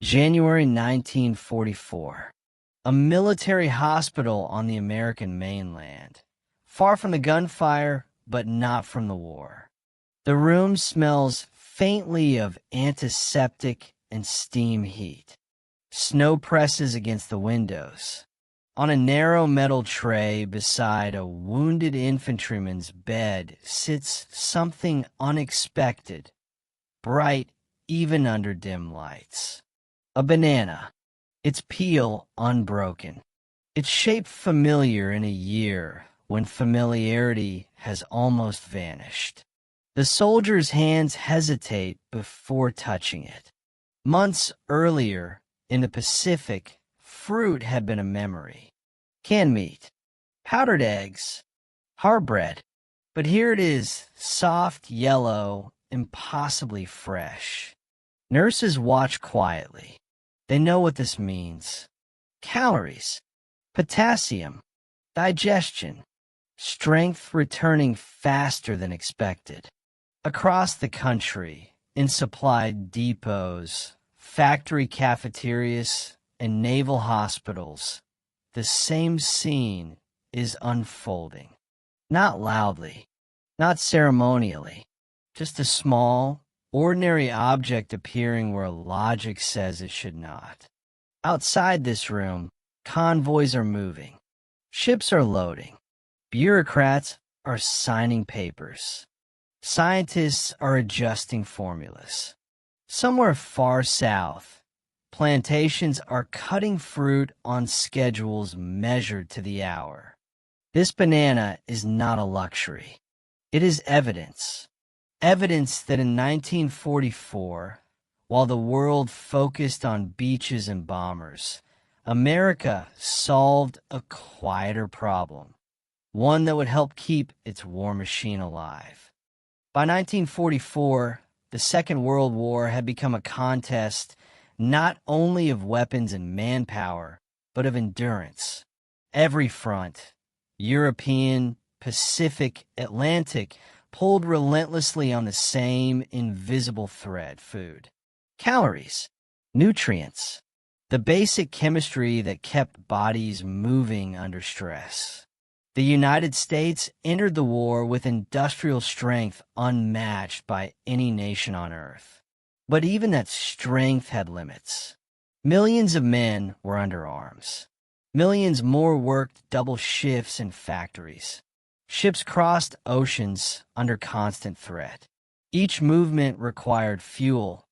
January 1944. A military hospital on the American mainland. Far from the gunfire, but not from the war. The room smells faintly of antiseptic and steam heat. Snow presses against the windows. On a narrow metal tray beside a wounded infantryman's bed sits something unexpected, bright even under dim lights. A banana, its peel unbroken. Its shape familiar in a year when familiarity has almost vanished. The soldier's hands hesitate before touching it. Months earlier, in the Pacific, fruit had been a memory. Canned meat, powdered eggs, hard bread. But here it is, soft, yellow, impossibly fresh. Nurses watch quietly. They know what this means. Calories, potassium, digestion, strength returning faster than expected. Across the country, in supply depots, factory cafeterias, and naval hospitals, the same scene is unfolding. Not loudly, not ceremonially, just a small, ordinary object appearing where logic says it should not. Outside this room, convoys are moving. Ships are loading. Bureaucrats are signing papers. Scientists are adjusting formulas. Somewhere far south, plantations are cutting fruit on schedules measured to the hour. This banana is not a luxury. It is evidence. Evidence that in 1944, while the world focused on beaches and bombers, America solved a quieter problem, one that would help keep its war machine alive. By 1944, the Second World War had become a contest not only of weapons and manpower, but of endurance. Every front, European, Pacific, Atlantic, pulled relentlessly on the same invisible thread: food. Calories, nutrients, the basic chemistry that kept bodies moving under stress. The United States entered the war with industrial strength unmatched by any nation on earth. But even that strength had limits. Millions of men were under arms. Millions more worked double shifts in factories. Ships crossed oceans under constant threat. Each movement required fuel,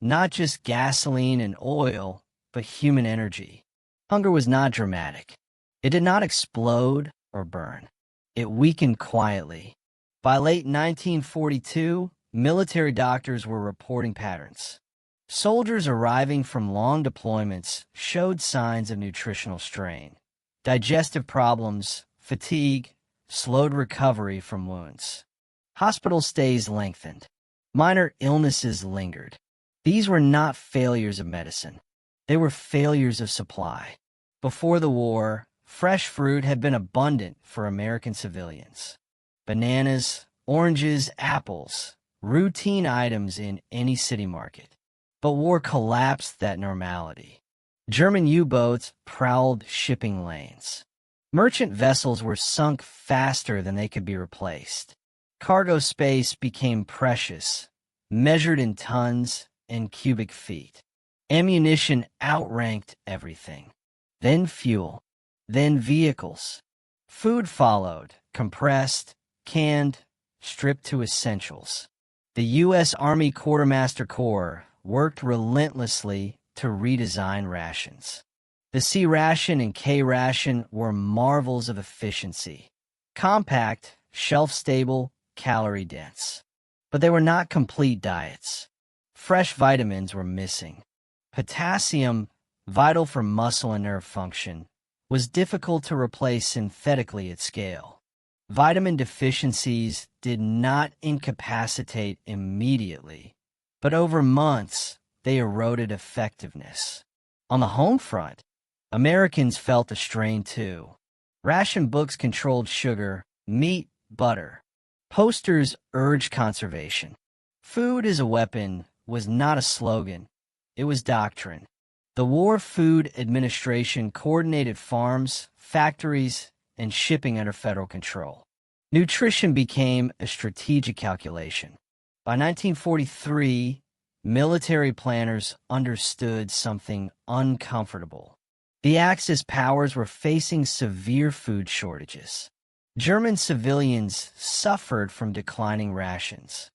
not just gasoline and oil, but human energy. Hunger was not dramatic. It did not explode or burn. It weakened quietly. By late 1942, military doctors were reporting patterns. Soldiers arriving from long deployments showed signs of nutritional strain, digestive problems, fatigue, slowed recovery from wounds. Hospital stays lengthened. Minor illnesses lingered. These were not failures of medicine. They were failures of supply. Before the war, fresh fruit had been abundant for American civilians. Bananas, oranges, apples, routine items in any city market. But war collapsed that normality. German U-boats prowled shipping lanes. Merchant vessels were sunk faster than they could be replaced. Cargo space became precious, measured in tons and cubic feet. Ammunition outranked everything. Then fuel. Then vehicles. Food followed, compressed, canned, stripped to essentials. The U.S. Army Quartermaster Corps worked relentlessly to redesign rations. The C ration and K ration were marvels of efficiency. Compact, shelf-stable, calorie-dense. But they were not complete diets. Fresh vitamins were missing. Potassium, vital for muscle and nerve function, was difficult to replace synthetically at scale. Vitamin deficiencies did not incapacitate immediately, but over months they eroded effectiveness. On the home front, Americans felt the strain too. Ration books controlled sugar, meat, butter. Posters urged conservation. Food as a weapon was not a slogan, it was doctrine. The War Food Administration coordinated farms, factories, and shipping under federal control. Nutrition became a strategic calculation. By 1943, military planners understood something uncomfortable. The Axis powers were facing severe food shortages. German civilians suffered from declining rations.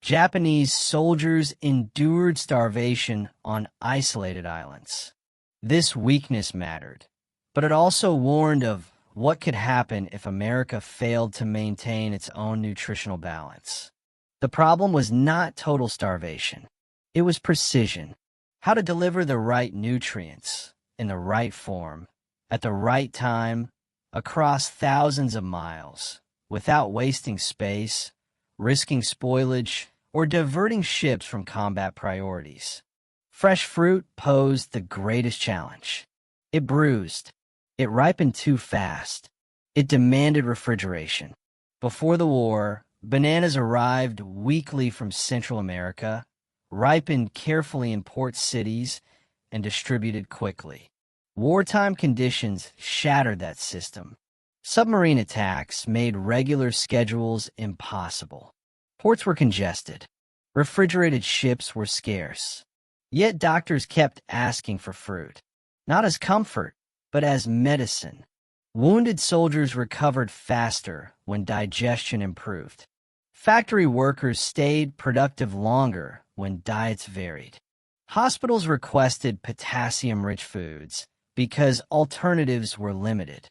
Japanese soldiers endured starvation on isolated islands. This weakness mattered, but it also warned of what could happen if America failed to maintain its own nutritional balance. The problem was not total starvation. It was precision. How to deliver the right nutrients in the right form, at the right time, across thousands of miles, without wasting space, risking spoilage, or diverting ships from combat priorities. Fresh fruit posed the greatest challenge. It bruised. It ripened too fast. It demanded refrigeration. Before the war, bananas arrived weekly from Central America, ripened carefully in port cities, and distributed quickly. Wartime conditions shattered that system. Submarine attacks made regular schedules impossible. Ports were congested. Refrigerated ships were scarce. Yet doctors kept asking for fruit, not as comfort, but as medicine. Wounded soldiers recovered faster when digestion improved. Factory workers stayed productive longer when diets varied. Hospitals requested potassium-rich foods because alternatives were limited.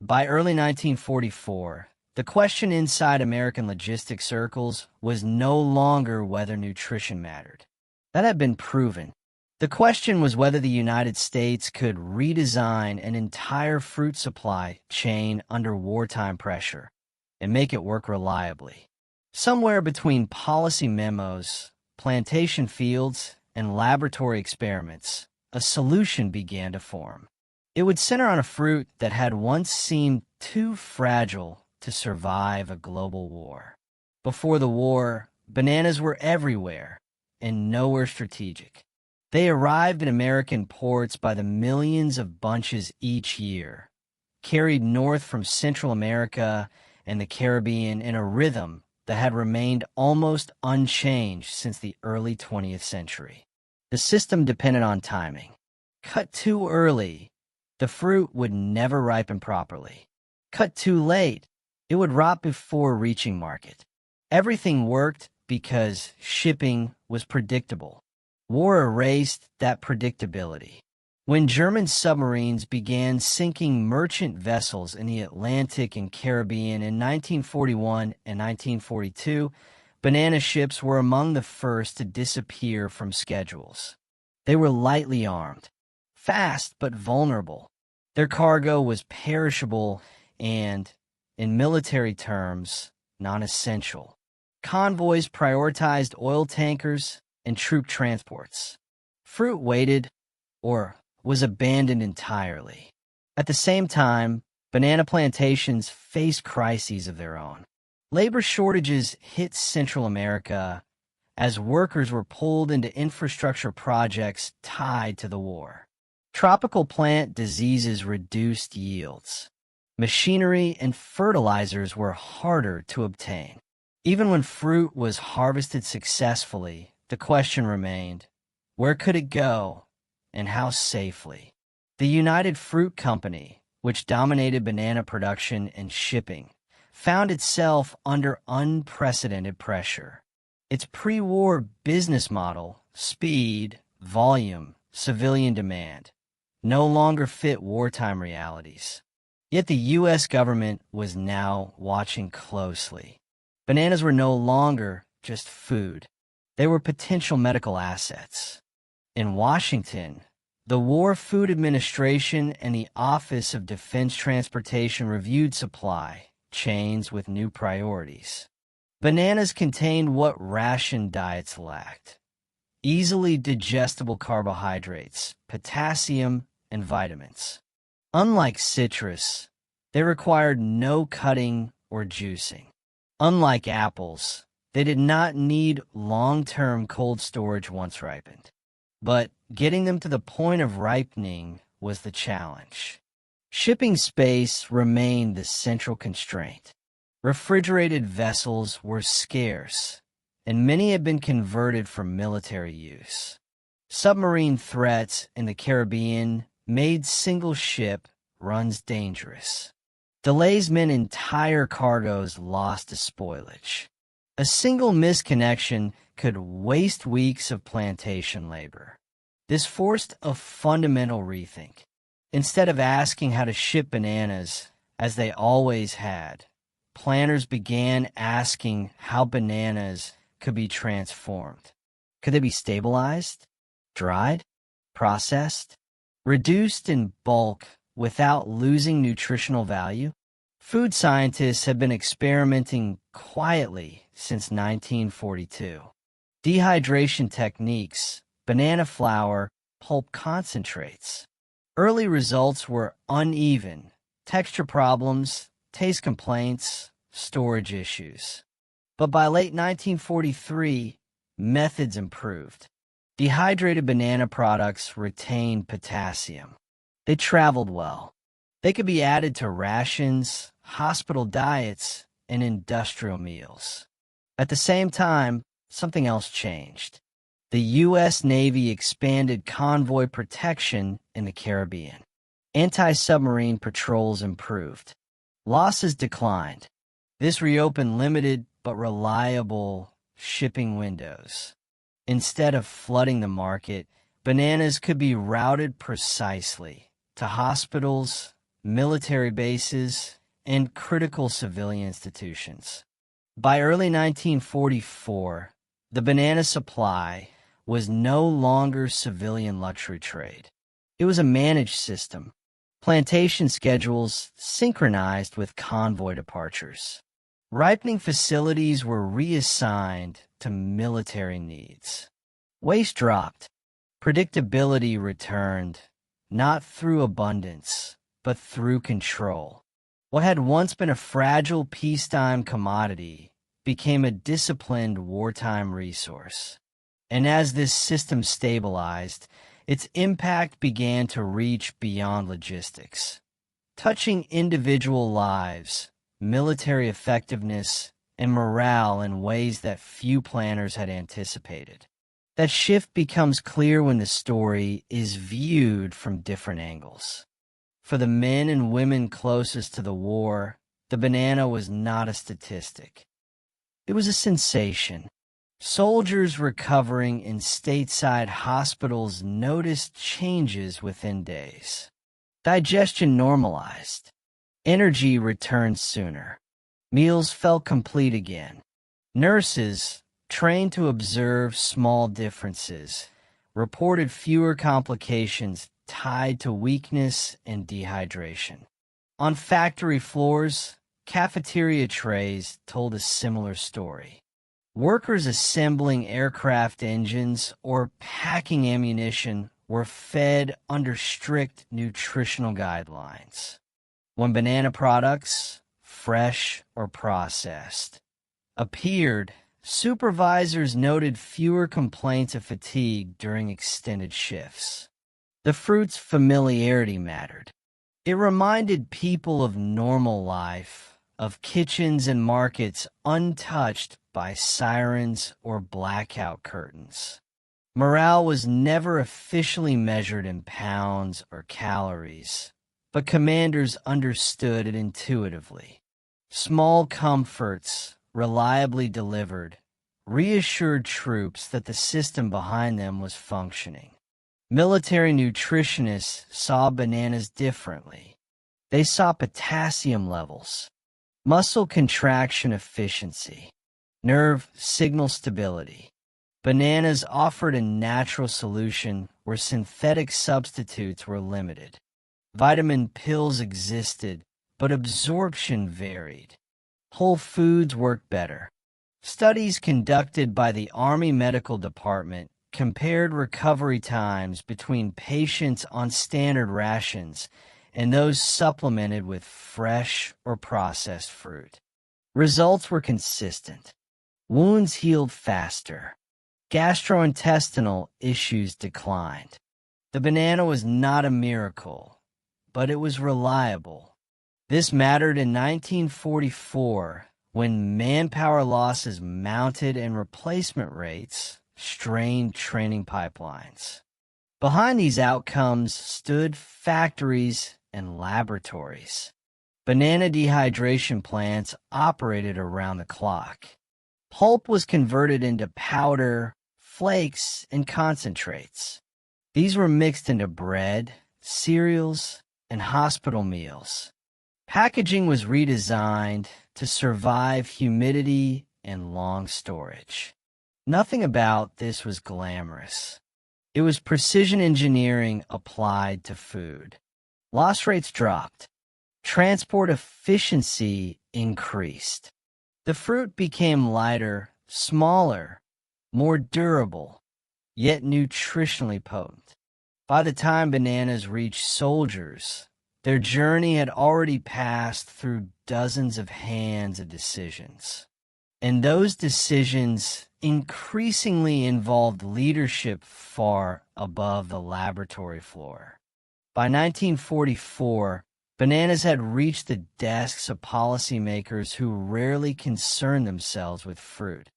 By early 1944, the question inside American logistics circles was no longer whether nutrition mattered. That had been proven. The question was whether the United States could redesign an entire fruit supply chain under wartime pressure and make it work reliably. Somewhere between policy memos, plantation fields, and laboratory experiments, a solution began to form. It would center on a fruit that had once seemed too fragile to survive a global war. Before the war, bananas were everywhere and nowhere strategic. They arrived in American ports by the millions of bunches each year, carried north from Central America and the Caribbean in a rhythm that had remained almost unchanged since the early 20th century. The system depended on timing. Cut too early, the fruit would never ripen properly. Cut too late, it would rot before reaching market. Everything worked because shipping was predictable. War erased that predictability. When German submarines began sinking merchant vessels in the Atlantic and Caribbean in 1941 and 1942, banana ships were among the first to disappear from schedules. They were lightly armed, fast but vulnerable. Their cargo was perishable and, in military terms, non-essential. Convoys prioritized oil tankers and troop transports. Fruit waited or was abandoned entirely. At the same time, banana plantations faced crises of their own. Labor shortages hit Central America as workers were pulled into infrastructure projects tied to the war. Tropical plant diseases reduced yields. Machinery and fertilizers were harder to obtain. Even when fruit was harvested successfully, the question remained, where could it go and how safely? The United Fruit Company, which dominated banana production and shipping, found itself under unprecedented pressure. Its pre-war business model, speed, volume, civilian demand, no longer fit wartime realities. Yet the U.S. government was now watching closely. Bananas were no longer just food. They were potential medical assets. In Washington, the War Food Administration and the Office of Defense Transportation reviewed supply chains with new priorities. Bananas contained what ration diets lacked: easily digestible carbohydrates, potassium, and vitamins. Unlike citrus, they required no cutting or juicing. Unlike apples, they did not need long-term cold storage once ripened. but getting them to the point of ripening was the challenge. Shipping space remained the central constraint. Refrigerated vessels were scarce, and many had been converted for military use. Submarine threats in the Caribbean made single-ship runs dangerous. Delays meant entire cargoes lost to spoilage. A single misconnection could waste weeks of plantation labor. This forced a fundamental rethink. Instead of asking how to ship bananas, as they always had, planners began asking how bananas could be transformed. Could they be stabilized, dried, processed, reduced in bulk without losing nutritional value? Food scientists have been experimenting quietly since 1942. Dehydration techniques, banana flour, pulp concentrates. Early results were uneven, texture problems, taste complaints, storage issues. But by late 1943, methods improved. Dehydrated banana products retained potassium. They traveled well. They could be added to rations, hospital diets, and industrial meals. At the same time, something else changed. The U.S. Navy expanded convoy protection in the Caribbean. Anti-submarine patrols improved. Losses declined. This reopened limited but reliable shipping windows. Instead of flooding the market, bananas could be routed precisely to hospitals, military bases, and critical civilian institutions. By early 1944, the banana supply was no longer civilian luxury trade. It was a managed system, plantation schedules synchronized with convoy departures. Ripening facilities were reassigned to military needs. Waste dropped. Predictability returned, not through abundance, but through control. What had once been a fragile peacetime commodity became a disciplined wartime resource. And as this system stabilized, its impact began to reach beyond logistics, touching individual lives, military effectiveness, and morale in ways that few planners had anticipated. That shift becomes clear when the story is viewed from different angles. For the men and women closest to the war, the banana was not a statistic. It was a sensation. Soldiers recovering in stateside hospitals noticed changes within days. Digestion normalized. Energy returned sooner. Meals felt complete again. Nurses, trained to observe small differences, reported fewer complications tied to weakness and dehydration. On factory floors, cafeteria trays told a similar story. Workers assembling aircraft engines or packing ammunition were fed under strict nutritional guidelines. When banana products, fresh or processed, appeared, supervisors noted fewer complaints of fatigue during extended shifts. The fruit's familiarity mattered. It reminded people of normal life, of kitchens and markets untouched by sirens or blackout curtains. Morale was never officially measured in pounds or calories, but commanders understood it intuitively. Small comforts, reliably delivered, reassured troops that the system behind them was functioning. Military nutritionists saw bananas differently. They saw potassium levels, muscle contraction efficiency, nerve signal stability. Bananas offered a natural solution where synthetic substitutes were limited. Vitamin pills existed, but absorption varied. Whole foods worked better. Studies conducted by the Army Medical Department compared recovery times between patients on standard rations and those supplemented with fresh or processed fruit. Results were consistent. Wounds healed faster. gastrointestinal issues declined. The banana was not a miracle, but it was reliable. This mattered in 1944 when manpower losses mounted and replacement rates strained training pipelines. Behind these outcomes stood factories and laboratories. Banana dehydration plants operated around the clock. Pulp was converted into powder, flakes, and concentrates. These were mixed into bread, cereals, and hospital meals. Packaging was redesigned to survive humidity and long storage. Nothing about this was glamorous. It was precision engineering applied to food. Loss rates dropped. Transport efficiency increased. The fruit became lighter, smaller, more durable, yet nutritionally potent. By the time bananas reached soldiers, their journey had already passed through dozens of hands of decisions. And those decisions increasingly involved leadership far above the laboratory floor. By 1944, bananas had reached the desks of policymakers who rarely concerned themselves with fruit.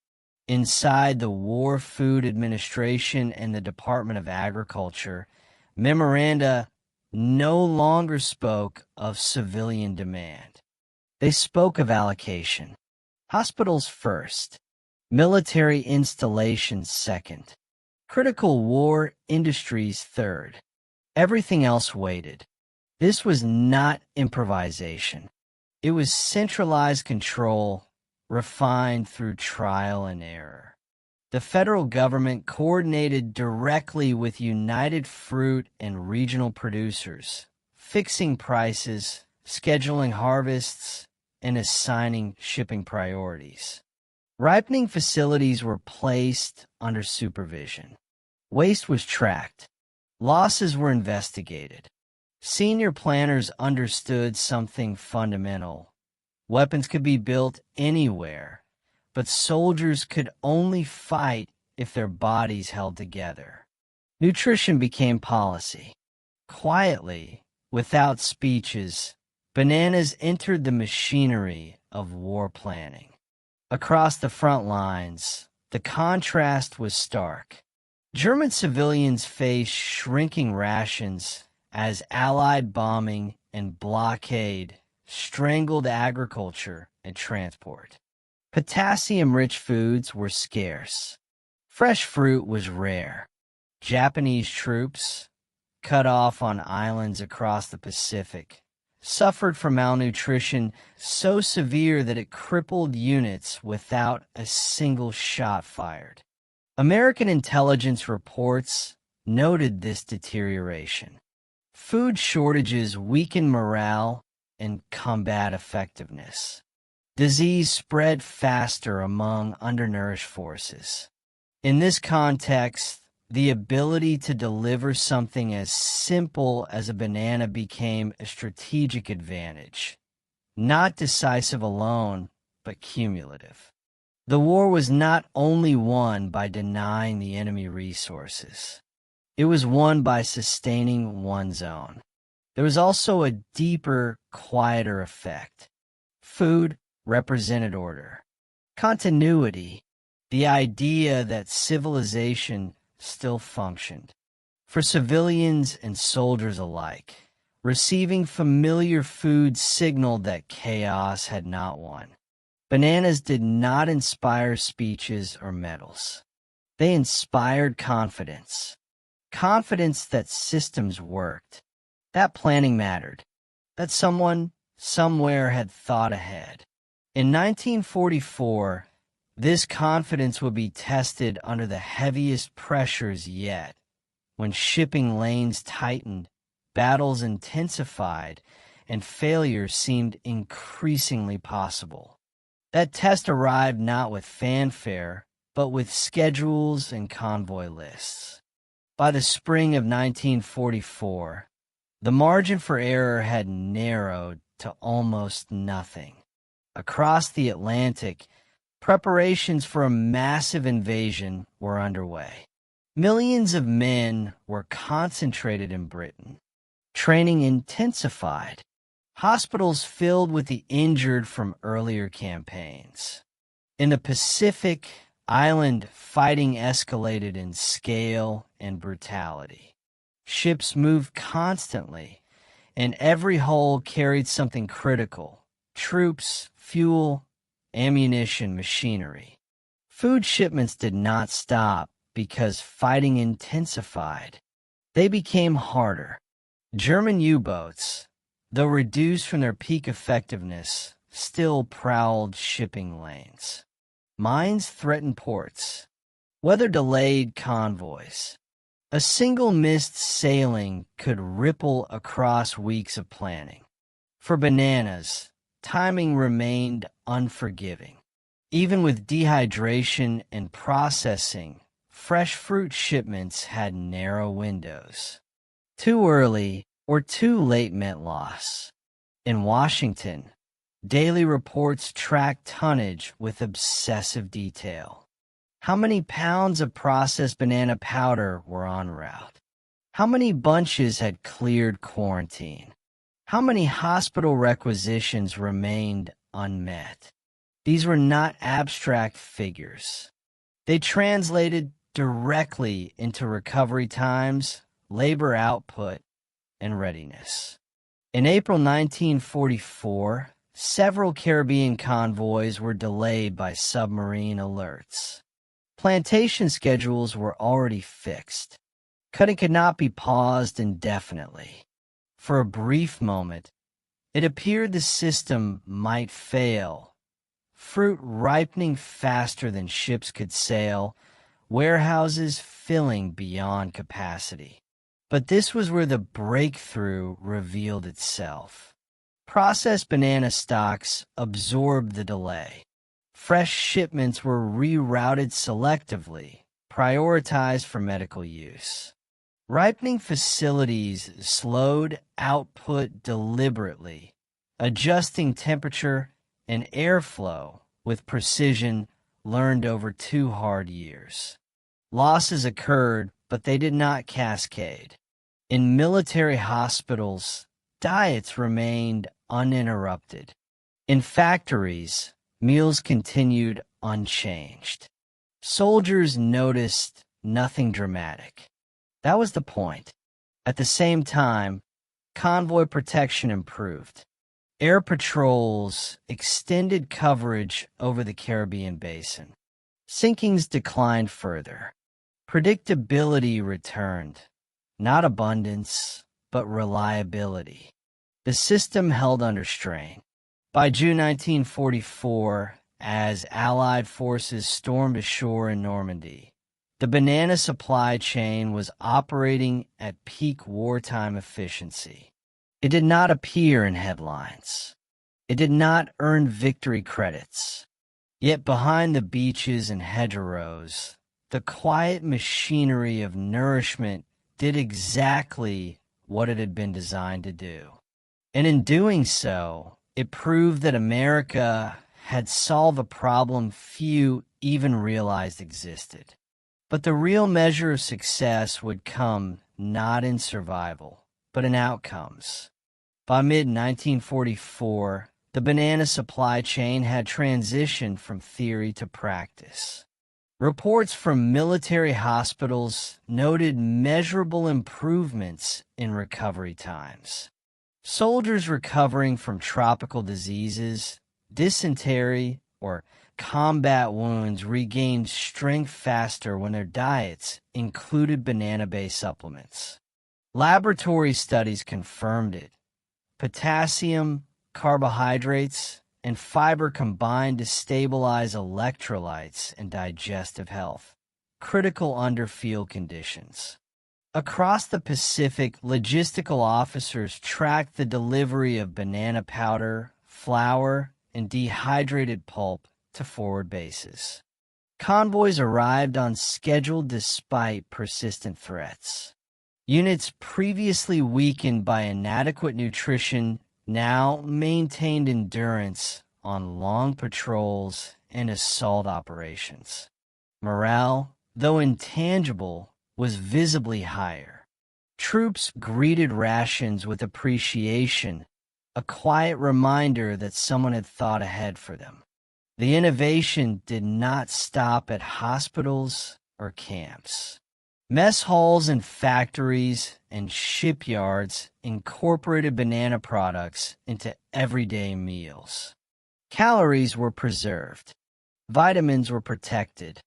Inside the War Food Administration and the Department of Agriculture, memoranda no longer spoke of civilian demand. They spoke of allocation. Hospitals first, military installations second, critical war industries third. Everything else waited. This was not improvisation. It was centralized control, refined through trial and error. The federal government coordinated directly with United Fruit and regional producers, fixing prices, scheduling harvests, and assigning shipping priorities. Ripening facilities were placed under supervision. Waste was tracked. Losses were investigated. Senior planners understood something fundamental. Weapons could be built anywhere, but soldiers could only fight if their bodies held together. Nutrition became policy. Quietly, without speeches, bananas entered the machinery of war planning. Across the front lines, the contrast was stark. German civilians faced shrinking rations as Allied bombing and blockade strangled agriculture and transport. Potassium-rich foods were scarce. Fresh fruit was rare. Japanese troops, cut off on islands across the Pacific, suffered from malnutrition so severe that it crippled units without a single shot fired. American intelligence reports noted this deterioration. Food shortages weakened morale and combat effectiveness. Disease spread faster among undernourished forces. In this context, the ability to deliver something as simple as a banana became a strategic advantage, not decisive alone, but cumulative. The war was not only won by denying the enemy resources. It was won by sustaining one's own. There was also a deeper, quieter effect. Food represented order. Continuity, the idea that civilization still functioned. For civilians and soldiers alike, receiving familiar food signaled that chaos had not won. Bananas did not inspire speeches or medals. They inspired confidence. Confidence that systems worked, that planning mattered, that someone somewhere had thought ahead. In 1944, this confidence would be tested under the heaviest pressures yet. When shipping lanes tightened, battles intensified, and failure seemed increasingly possible. That test arrived not with fanfare, but with schedules and convoy lists. By the spring of 1944, the margin for error had narrowed to almost nothing. Across the Atlantic, Preparations for a massive invasion were underway. Millions of men were concentrated in Britain. Training intensified. Hospitals filled with the injured from earlier campaigns. In the Pacific, island fighting escalated in scale and brutality. Ships moved constantly, and every hull carried something critical: troops, fuel, ammunition, machinery. Food shipments did not stop because fighting intensified. They became harder. German U-boats, though reduced from their peak effectiveness, still prowled shipping lanes. Mines threatened ports. Weather delayed convoys. A single missed sailing could ripple across weeks of planning. For bananas, timing remained unforgiving. Even with dehydration and processing, fresh fruit shipments had narrow windows. Too early or too late meant loss. In Washington, daily reports tracked tonnage with obsessive detail. How many pounds of processed banana powder were en route? How many bunches had cleared quarantine? How many hospital requisitions remained unmet? These were not abstract figures. They translated directly into recovery times, labor output, and readiness. In April 1944, several Caribbean convoys were delayed by submarine alerts. Plantation schedules were already fixed. Cutting could not be paused indefinitely. For a brief moment, it appeared the system might fail. Fruit ripening faster than ships could sail, warehouses filling beyond capacity. But this was where the breakthrough revealed itself. Processed banana stocks absorbed the delay. Fresh shipments were rerouted selectively, prioritized for medical use. Ripening facilities slowed output deliberately, adjusting temperature and airflow with precision learned over 2 hard years. Losses occurred, but they did not cascade. In military hospitals, diets remained uninterrupted. In factories, meals continued unchanged. Soldiers noticed nothing dramatic. That was the point. At the same time, convoy protection improved. Air patrols extended coverage over the Caribbean basin. Sinkings declined further. Predictability returned. Not abundance, but reliability. The system held under strain. By June 1944, as Allied forces stormed ashore in Normandy, the banana supply chain was operating at peak wartime efficiency. It did not appear in headlines. It did not earn victory credits. Yet behind the beaches and hedgerows, the quiet machinery of nourishment did exactly what it had been designed to do. And in doing so, it proved that America had solved a problem few even realized existed. But the real measure of success would come not in survival, but in outcomes. By mid-1944, the banana supply chain had transitioned from theory to practice. Reports from military hospitals noted measurable improvements in recovery times. Soldiers recovering from tropical diseases, dysentery, or combat wounds regained strength faster when their diets included banana-based supplements. Laboratory studies confirmed it. Potassium, carbohydrates, and fiber combined to stabilize electrolytes and digestive health, critical under field conditions. Across the Pacific, logistical officers tracked the delivery of banana powder, flour, and dehydrated pulp to forward bases. Convoys arrived on schedule despite persistent threats. Units previously weakened by inadequate nutrition now maintained endurance on long patrols and assault operations. Morale, though intangible, was visibly higher. Troops greeted rations with appreciation, a quiet reminder that someone had thought ahead for them. The innovation did not stop at hospitals or camps. Mess halls and factories and shipyards incorporated banana products into everyday meals. Calories were preserved. Vitamins were protected.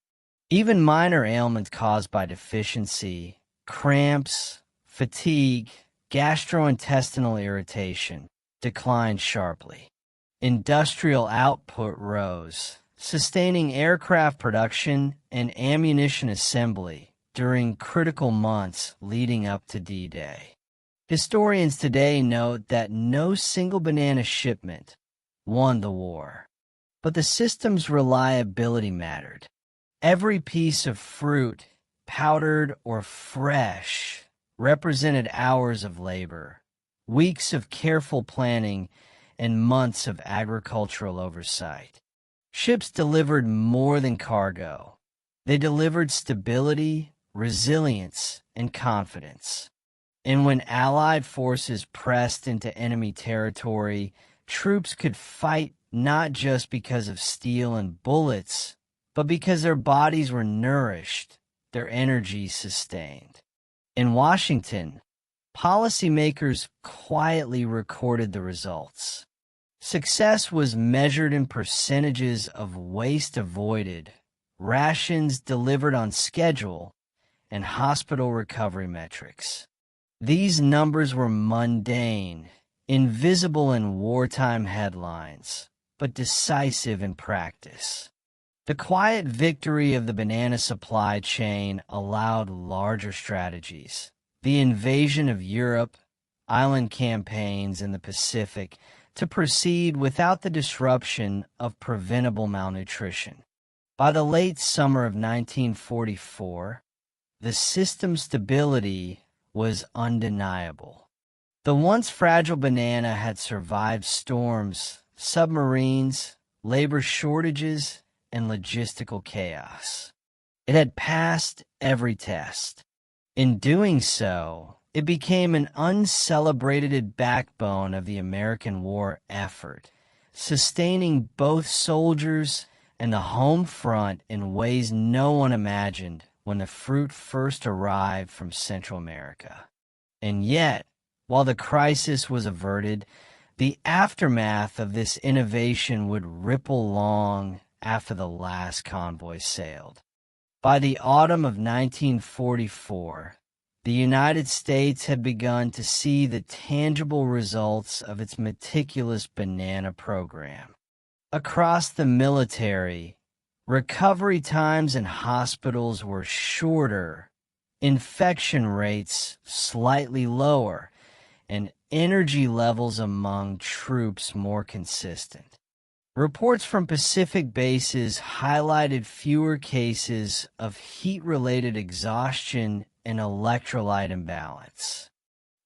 Even minor ailments caused by deficiency, cramps, fatigue, gastrointestinal irritation, declined sharply. Industrial output rose, sustaining aircraft production and ammunition assembly during critical months leading up to D-Day. Historians today note that no single banana shipment won the war, but the system's reliability mattered. Every piece of fruit, powdered or fresh, represented hours of labor, weeks of careful planning, and months of agricultural oversight. Ships delivered more than cargo. They delivered stability, resilience, and confidence. And when Allied forces pressed into enemy territory, troops could fight not just because of steel and bullets, but because their bodies were nourished, their energy sustained. In Washington, policymakers quietly recorded the results. Success was measured in percentages of waste avoided, rations delivered on schedule, and hospital recovery metrics. These numbers were mundane, invisible in wartime headlines, but decisive in practice. The quiet victory of the banana supply chain allowed larger strategies. The invasion of Europe, island campaigns in the Pacific, to proceed without the disruption of preventable malnutrition. By the late summer of 1944, the system's stability was undeniable. The once fragile banana had survived storms, submarines, labor shortages, and logistical chaos. It had passed every test. In doing so, it became an uncelebrated backbone of the American war effort, sustaining both soldiers and the home front in ways no one imagined when the fruit first arrived from Central America. And yet, while the crisis was averted, the aftermath of this innovation would ripple long after the last convoy sailed. By the autumn of 1944, the United States had begun to see the tangible results of its meticulous banana program. Across the military, recovery times in hospitals were shorter, infection rates slightly lower, and energy levels among troops more consistent. Reports from Pacific bases highlighted fewer cases of heat-related exhaustion and electrolyte imbalance.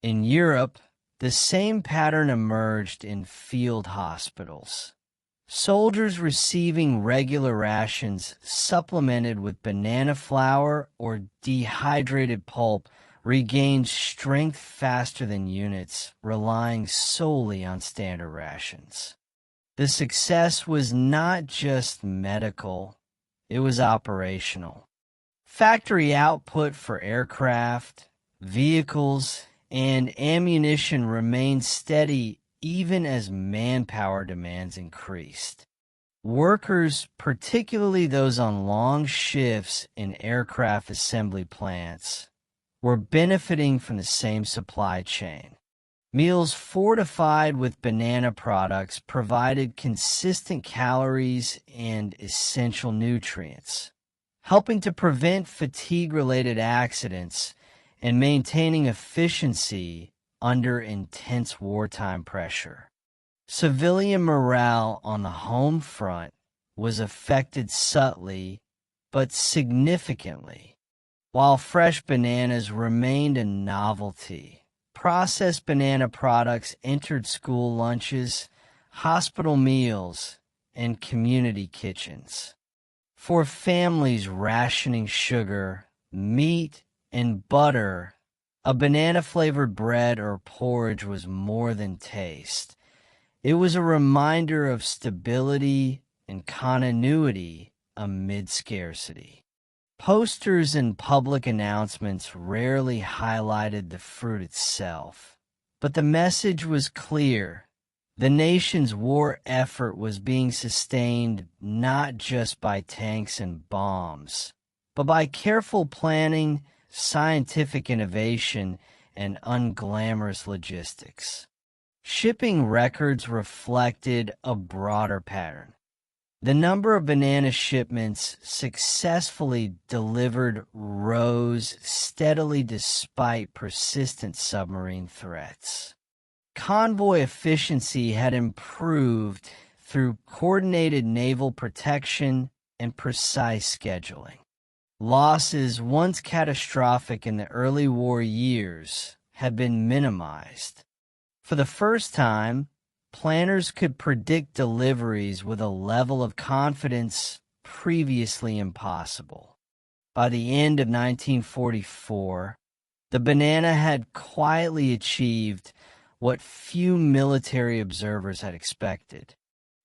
In Europe, the same pattern emerged in field hospitals. Soldiers receiving regular rations supplemented with banana flour or dehydrated pulp regained strength faster than units relying solely on standard rations. The success was not just medical, it was operational. Factory output for aircraft, vehicles, and ammunition remained steady even as manpower demands increased. Workers, particularly those on long shifts in aircraft assembly plants, were benefiting from the same supply chain. Meals fortified with banana products provided consistent calories and essential nutrients, helping to prevent fatigue-related accidents and maintaining efficiency under intense wartime pressure. Civilian morale on the home front was affected subtly but significantly. While fresh bananas remained a novelty, processed banana products entered school lunches, hospital meals, and community kitchens. For families rationing sugar, meat, and butter, a banana-flavored bread or porridge was more than taste. It was a reminder of stability and continuity amid scarcity. Posters and public announcements rarely highlighted the fruit itself, but the message was clear. The nation's war effort was being sustained not just by tanks and bombs, but by careful planning, scientific innovation, and unglamorous logistics. Shipping records reflected a broader pattern. The number of banana shipments successfully delivered rose steadily despite persistent submarine threats. Convoy efficiency had improved through coordinated naval protection and precise scheduling. Losses, once catastrophic in the early war years, had been minimized. For the first time, planners could predict deliveries with a level of confidence previously impossible. By the end of 1944, the banana had quietly achieved what few military observers had expected.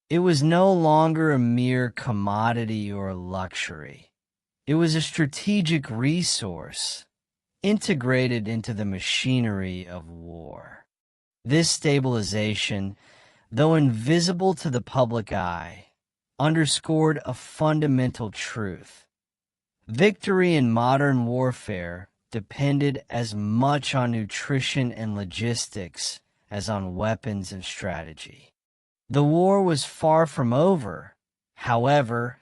It was no longer a mere commodity or luxury. It was a strategic resource, integrated into the machinery of war. This stabilization, though invisible to the public eye, underscored a fundamental truth. Victory in modern warfare depended as much on nutrition and logistics as on weapons and strategy. The war was far from over, however,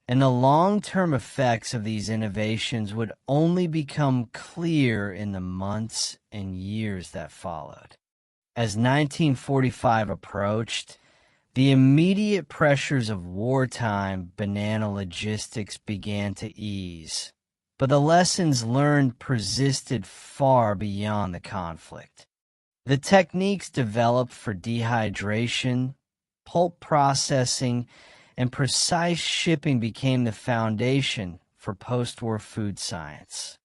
and the long-term effects of these innovations would only become clear in the months and years that followed. As 1945 approached, the immediate pressures of wartime banana logistics began to ease, but the lessons learned persisted far beyond the conflict. The techniques developed for dehydration, pulp processing, and precise shipping became the foundation for post-war food science.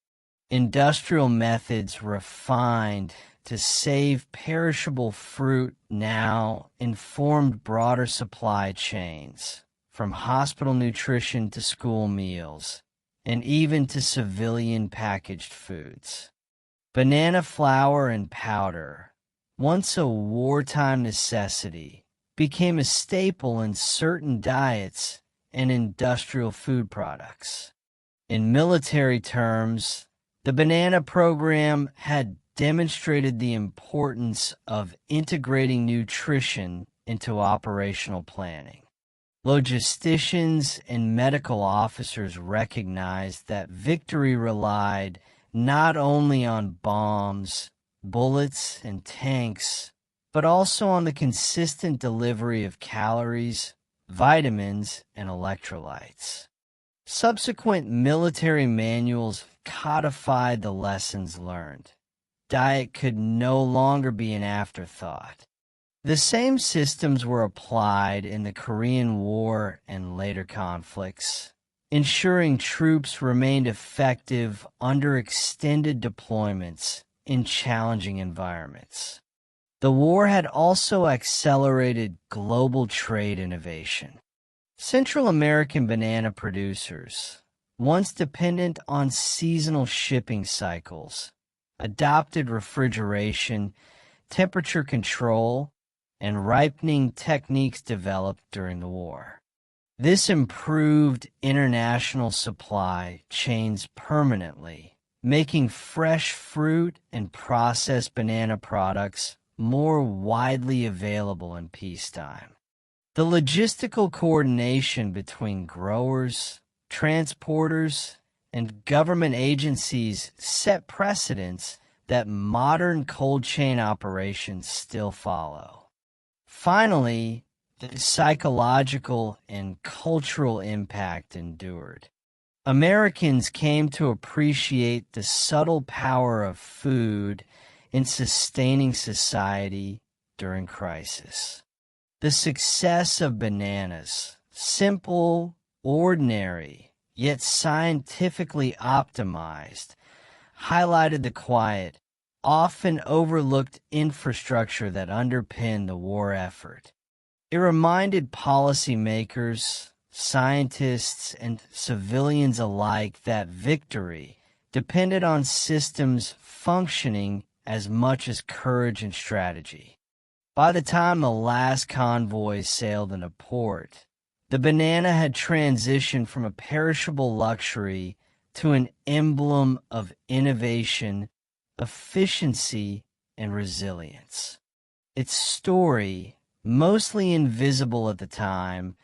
Industrial methods refined to save perishable fruit now informed broader supply chains, from hospital nutrition to school meals, and even to civilian packaged foods. Banana flour and powder, once a wartime necessity, became a staple in certain diets and industrial food products. In military terms, the banana program had demonstrated the importance of integrating nutrition into operational planning. Logisticians and medical officers recognized that victory relied not only on bombs, bullets, and tanks, but also on the consistent delivery of calories, vitamins, and electrolytes. Subsequent military manuals codified the lessons learned. Diet could no longer be an afterthought. The same systems were applied in the Korean War and later conflicts, ensuring troops remained effective under extended deployments in challenging environments. The war had also accelerated global trade innovation. Central American banana producers, once dependent on seasonal shipping cycles, adopted refrigeration, temperature control, and ripening techniques developed during the war. This improved international supply chains permanently, making fresh fruit and processed banana products more widely available in peacetime. The logistical coordination between growers, transporters, and government agencies set precedents that modern cold chain operations still follow. Finally, the psychological and cultural impact endured. Americans came to appreciate the subtle power of food in sustaining society during crisis. The success of bananas, simple, ordinary, yet scientifically optimized, highlighted the quiet, often overlooked infrastructure that underpinned the war effort. It reminded policymakers, scientists, and civilians alike that victory depended on systems functioning as much as courage and strategy. By the time the last convoy sailed into port, the banana had transitioned from a perishable luxury to an emblem of innovation, efficiency, and resilience. Its story, mostly invisible at the time,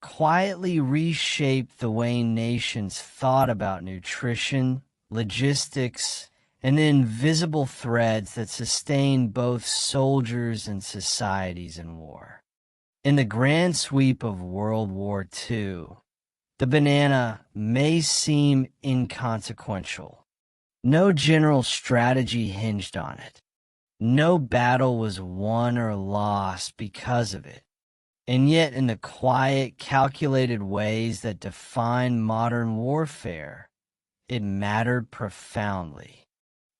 quietly reshaped the way nations thought about nutrition, logistics, and the invisible threads that sustain both soldiers and societies in war. In the grand sweep of World War II, the banana may seem inconsequential. No general strategy hinged on it. No battle was won or lost because of it. And yet, in the quiet, calculated ways that define modern warfare, it mattered profoundly.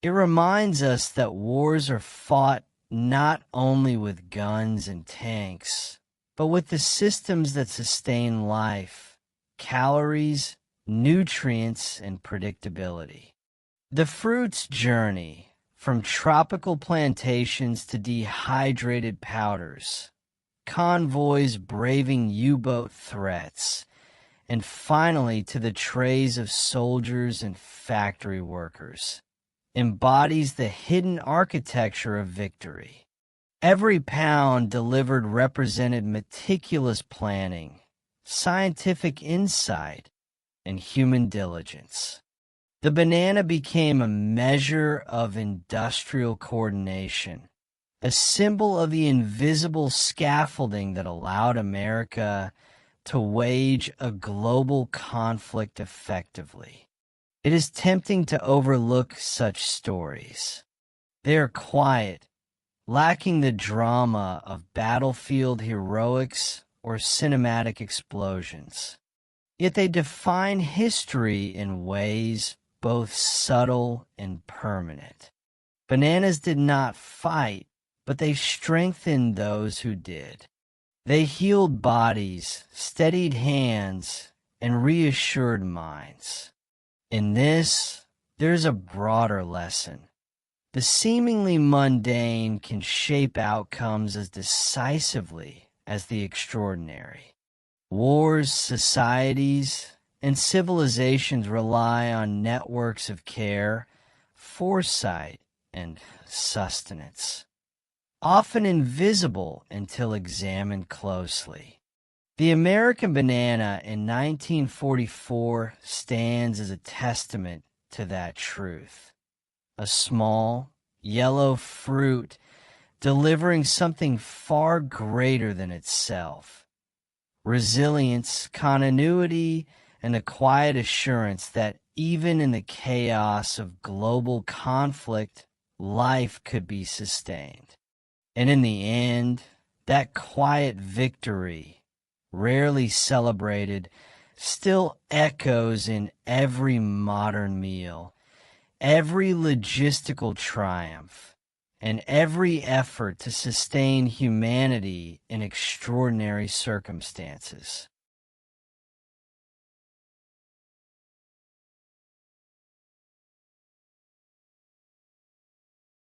It reminds us that wars are fought not only with guns and tanks, but with the systems that sustain life, calories, nutrients, and predictability. The fruit's journey, from tropical plantations to dehydrated powders, convoys braving U-boat threats, and finally to the trays of soldiers and factory workers, embodies the hidden architecture of victory. Every pound delivered represented meticulous planning, scientific insight, and human diligence. The banana became a measure of industrial coordination, a symbol of the invisible scaffolding that allowed America to wage a global conflict effectively. It is tempting to overlook such stories. They are quiet, lacking the drama of battlefield heroics or cinematic explosions. Yet they define history in ways both subtle and permanent. Bananas did not fight, but they strengthened those who did. They healed bodies, steadied hands, and reassured minds. In this, there's a broader lesson. The seemingly mundane can shape outcomes as decisively as the extraordinary. Wars, societies, and civilizations rely on networks of care, foresight, and sustenance, often invisible until examined closely. The American banana in 1944 stands as a testament to that truth. A small, yellow fruit delivering something far greater than itself. Resilience, continuity, and a quiet assurance that even in the chaos of global conflict, life could be sustained. And in the end, that quiet victory, rarely celebrated, still echoes in every modern meal, every logistical triumph, and every effort to sustain humanity in extraordinary circumstances.